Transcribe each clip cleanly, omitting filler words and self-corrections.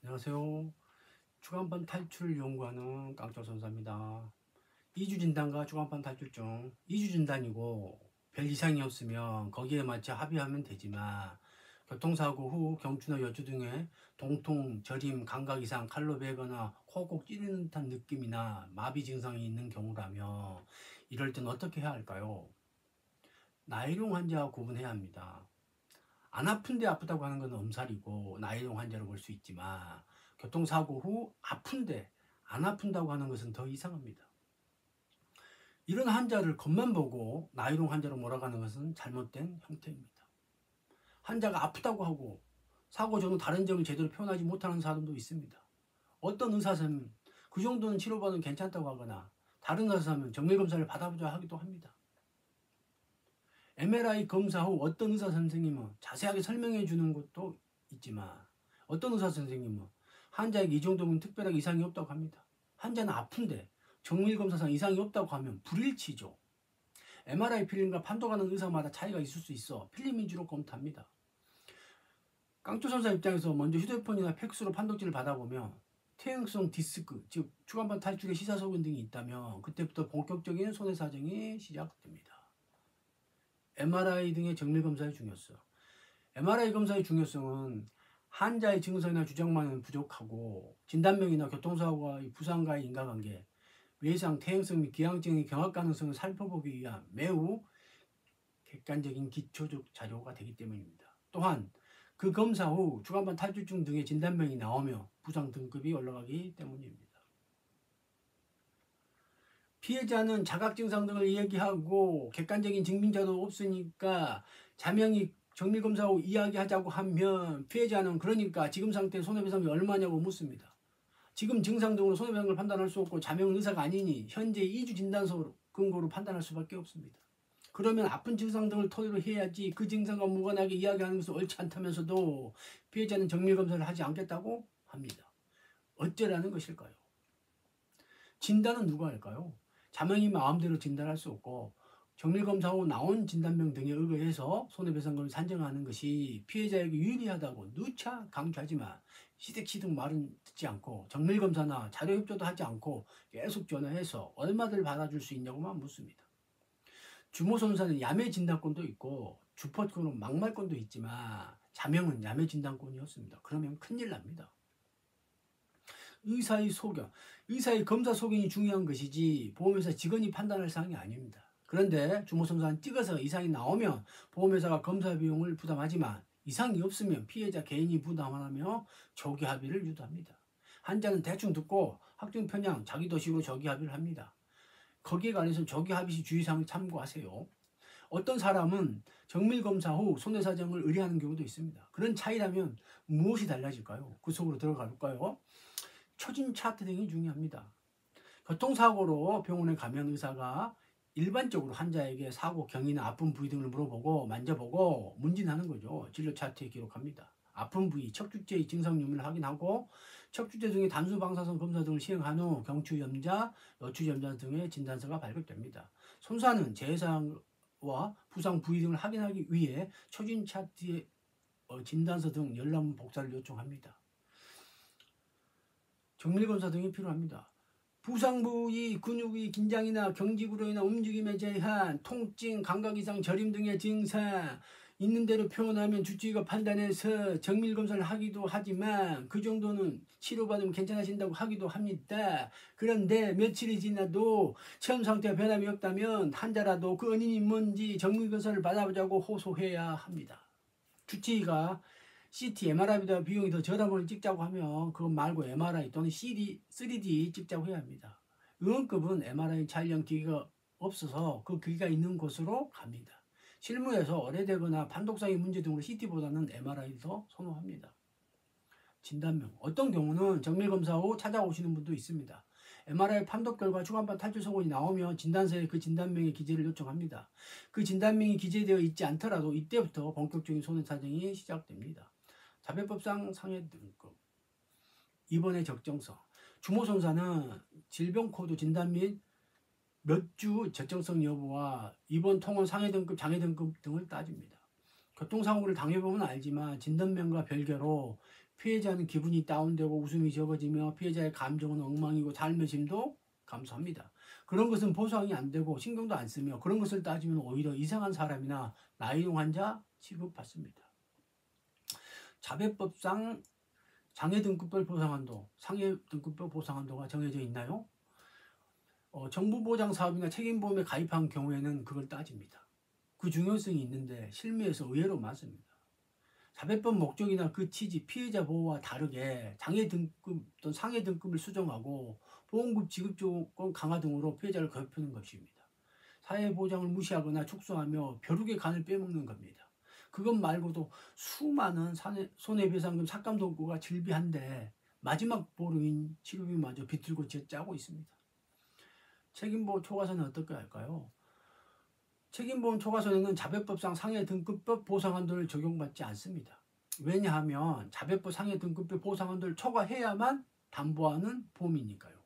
안녕하세요. 추간판 탈출을 연구하는 깡초선사입니다. 2주 진단과 추간판 탈출증 2주 진단이고 별 이상이 없으면 거기에 맞춰 합의하면 되지만 교통사고 후 경추나 여주 등의 동통, 저림, 감각 이상, 칼로 베거나 코 꼭 찌르는 듯한 느낌이나 마비 증상이 있는 경우라면 이럴 땐 어떻게 해야 할까요? 나이롱 환자와 구분해야 합니다. 안 아픈데 아프다고 하는 건 엄살이고 나이롱 환자로 볼 수 있지만 교통사고 후 아픈데 안 아픈다고 하는 것은 더 이상합니다. 이런 환자를 겉만 보고 나이롱 환자로 몰아가는 것은 잘못된 형태입니다. 환자가 아프다고 하고 사고 전후 다른 점을 제대로 표현하지 못하는 사람도 있습니다. 어떤 의사선생님은 그 정도는 치료받으면 괜찮다고 하거나 다른 의사선생님은 정밀검사를 받아보자 하기도 합니다. MRI 검사 후 어떤 의사 선생님은 자세하게 설명해 주는 것도 있지만 어떤 의사 선생님은 환자에게 이 정도면 특별하게 이상이 없다고 합니다. 환자는 아픈데 정밀검사상 이상이 없다고 하면 불일치죠. MRI 필름과 판독하는 의사마다 차이가 있을 수 있어 필름 위주로 검토합니다. 깡초선사 입장에서 먼저 휴대폰이나 팩스로 판독지를 받아보면 퇴행성 디스크, 즉 추간판 탈출의 시사소견 등이 있다면 그때부터 본격적인 손해사정이 시작됩니다. MRI 등의 정밀검사의 중요성. MRI 검사의 중요성은 환자의 증상이나 주장만은 부족하고 진단명이나 교통사고와의 부상과의 인과관계, 외상, 퇴행성 및 기항증의 경합 가능성을 살펴보기 위한 매우 객관적인 기초적 자료가 되기 때문입니다. 또한 그 검사 후 추간판 탈출증 등의 진단명이 나오며 부상 등급이 올라가기 때문입니다. 피해자는 자각 증상 등을 이야기하고 객관적인 증빙자도 없으니까 자명이 정밀검사 후 이야기하자고 하면 피해자는 그러니까 지금 상태 손해배상이 얼마냐고 묻습니다. 지금 증상 등으로 손해배상을 판단할 수 없고 자명은 의사가 아니니 현재 2주 진단서 근거로 판단할 수밖에 없습니다. 그러면 아픈 증상 등을 토대로 해야지 그 증상과 무관하게 이야기하는 것은 옳지 않다면서도 피해자는 정밀검사를 하지 않겠다고 합니다. 어쩌라는 것일까요? 진단은 누가 할까요? 자명이 마음대로 진단할 수 없고 정밀검사 후 나온 진단명 등에 의거해서 손해배상금을 산정하는 것이 피해자에게 유리하다고 누차 강조하지만 시득시득 말은 듣지 않고 정밀검사나 자료 협조도 하지 않고 계속 전화해서 얼마들 받아줄 수 있냐고만 묻습니다. 주모선사는 야매 진단권도 있고 주포권은 막말권도 있지만 자명은 야매 진단권이었습니다. 그러면 큰일 납니다. 의사의 소견, 의사의 검사 소견이 중요한 것이지 보험회사 직원이 판단할 사항이 아닙니다. 그런데 주모선사는 찍어서 이상이 나오면 보험회사가 검사 비용을 부담하지만 이상이 없으면 피해자 개인이 부담하며 조기 합의를 유도합니다. 환자는 대충 듣고 확정 편향, 자기 도식으로 조기 합의를 합니다. 거기에 관해서 조기 합의 시 주의사항을 참고하세요. 어떤 사람은 정밀검사 후 손해사정을 의뢰하는 경우도 있습니다. 그런 차이라면 무엇이 달라질까요? 그 속으로 들어가 볼까요? 초진 차트 등이 중요합니다. 교통사고로 병원에 가면 의사가 일반적으로 환자에게 사고 경위나 아픈 부위 등을 물어보고 만져보고 문진하는 거죠. 진료 차트에 기록합니다. 아픈 부위, 척추죄의 증상 유무를 확인하고 척추죄 등의 단수 방사선 검사 등을 시행한 후 경추염자, 여추염자 등의 진단서가 발급됩니다. 손사는 재해상과 부상 부위 등을 확인하기 위해 초진 차트의 진단서 등 열람 복사를 요청합니다. 정밀검사 등이 필요합니다. 부상 부위, 근육의 긴장이나 경직으로 인한 움직임에 제한, 통증, 감각 이상, 저림 등의 증상 있는 대로 표현하면 주치의가 판단해서 정밀검사를 하기도 하지만 그 정도는 치료받으면 괜찮아진다고 하기도 합니다. 그런데 며칠이 지나도 체험 상태가 변함이 없다면 환자라도 그 원인이 뭔지 정밀검사를 받아보자고 호소해야 합니다. 주치의가 CT, MRI보다 비용이 더 저렴을 찍자고 하면 그것 말고 MRI 또는 3D 찍자고 해야 합니다. 의원급은 MRI 촬영 기기가 없어서 그 기기가 있는 곳으로 갑니다. 실무에서 오래되거나 판독상의 문제 등으로 CT보다는 MRI를 더 선호합니다. 진단명. 어떤 경우는 정밀검사 후 찾아오시는 분도 있습니다. MRI 판독 결과 추간판 탈출 소견이 나오면 진단서에 그 진단명의 기재를 요청합니다. 그 진단명이 기재되어 있지 않더라도 이때부터 본격적인 손해사정이 시작됩니다. 자폐법상 상해 등급. 입원의 적정성. 주모선사는 질병 코드 진단 및 몇 주 적정성 여부와 입원 통원 상해 등급, 장애 등급 등을 따집니다. 교통사고를 당해보면 알지만 진단명과 별개로 피해자는 기분이 다운되고 웃음이 적어지며 피해자의 감정은 엉망이고 삶의 짐도 감소합니다. 그런 것은 보상이 안 되고 신경도 안 쓰며 그런 것을 따지면 오히려 이상한 사람이나 나이용 환자 취급받습니다. 자배법상 장애 등급별 보상한도, 상해 등급별 보상한도가 정해져 있나요? 정부 보장 사업이나 책임보험에 가입한 경우에는 그걸 따집니다. 그 중요성이 있는데 실무에서 의외로 많습니다. 자배법 목적이나 그 취지, 피해자 보호와 다르게 장애 등급 또는 상해 등급을 수정하고 보험금 지급 조건 강화 등으로 피해자를 괴롭히는 것입니다. 사회보장을 무시하거나 축소하며 벼룩의 간을 빼먹는 겁니다. 그것 말고도 수많은 손해배상금 삭감 도구가 즐비한데 마지막 보루인 치료비마저 비틀고 짜고 있습니다. 책임보험 초과선은 어떻게 할까요? 책임보험 초과선에는 자배법상 상해 등급별 보상한도를 적용받지 않습니다. 왜냐하면 자배법 상해 등급별 보상한도를 초과해야만 담보하는 보험이니까요.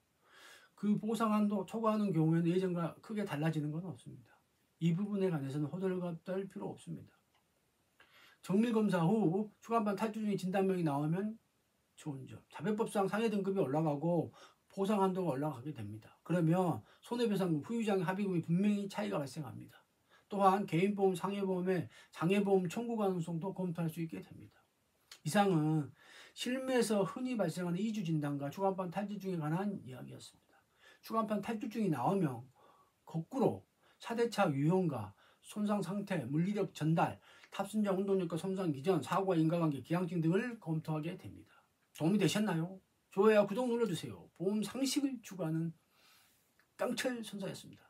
그 보상한도 초과하는 경우에는 예전과 크게 달라지는 건 없습니다. 이 부분에 관해서는 호들갑 떨 필요 없습니다. 정밀검사 후 추가반 탈주 중에 진단명이 나오면 좋은 점. 자배법상 상해 등급이 올라가고 보상 한도가 올라가게 됩니다. 그러면 손해배상금, 후유장애 합의금이 분명히 차이가 발생합니다. 또한 개인보험, 상해보험의 장애보험 청구 가능성도 검토할 수 있게 됩니다. 이상은 실무에서 흔히 발생하는 이주 진단과 추간판 탈주증에 관한 이야기였습니다. 추간판 탈주증이 나오면 거꾸로 차대차 유형과 손상 상태, 물리력 전달, 탑승자 운동력과 손상 기전, 사고와 인과관계, 기항증 등을 검토하게 됩니다. 도움이 되셨나요? 좋아요, 구독 눌러주세요. 보험 상식을 추구하는 깡철 선사였습니다.